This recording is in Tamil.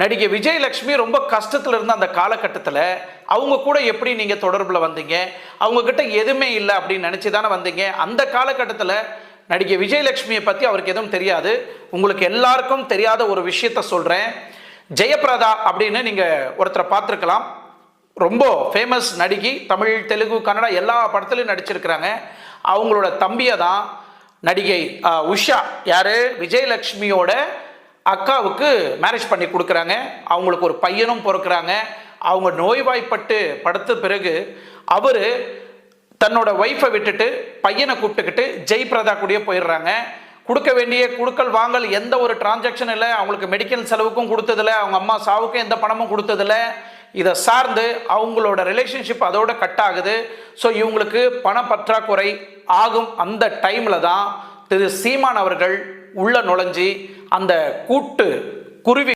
நடிகை விஜயலட்சுமி ரொம்ப கஷ்டத்தில் இருந்த அந்த காலகட்டத்தில் அவங்க கூட எப்படி நீங்கள் தொடர்பில் வந்தீங்க? அவங்க கிட்ட எதுவுமே இல்லை அப்படின்னு நினச்சி தானே வந்தீங்க. அந்த காலகட்டத்தில் நடிகை விஜயலட்சுமியை பற்றி அவருக்கு எதுவும் தெரியாது. உங்களுக்கு எல்லாருக்கும் தெரியாத ஒரு விஷயத்த சொல்கிறேன். ஜெயபிரதா அப்படின்னு நீங்கள் ஒருத்தரை பார்த்துருக்கலாம். ரொம்ப ஃபேமஸ் நடிகை, தமிழ், தெலுங்கு, கன்னடா எல்லா படத்துலையும் நடிச்சிருக்கிறாங்க. அவங்களோட தம்பியை தான் நடிகை உஷா, யார், விஜயலட்சுமியோட அக்காவுக்கு மேரேஜ் பண்ணி கொடுக்குறாங்க. அவங்களுக்கு ஒரு பையனும் பிறக்கிறாங்க. அவங்க நோய்வாய்ப்பட்டு படுத்த பிறகு அவர் தன்னோட ஒய்ஃபை விட்டுட்டு பையனை கூப்பிட்டுக்கிட்டு ஜெயபிரதா கூடயே போயிடுறாங்க. கொடுக்க வேண்டிய குடுக்கல் வாங்கல் எந்த ஒரு டிரான்சாக்ஷன் இல்லை. அவங்களுக்கு மெடிக்கல் செலவுக்கும் கொடுத்ததில்ல, அவங்க அம்மா சாவுக்கும் எந்த பணமும் கொடுத்ததில்ல. இதை சார்ந்து அவங்களோட ரிலேஷன்ஷிப் அதோட கட் ஆகுது. ஸோ இவங்களுக்கு பண பற்றாக்குறை ஆகும். அந்த டைமில் தான் திரு சீமான் அவர்கள் உள்ள நுழைஞ்சி அந்த கூட்டு குருவி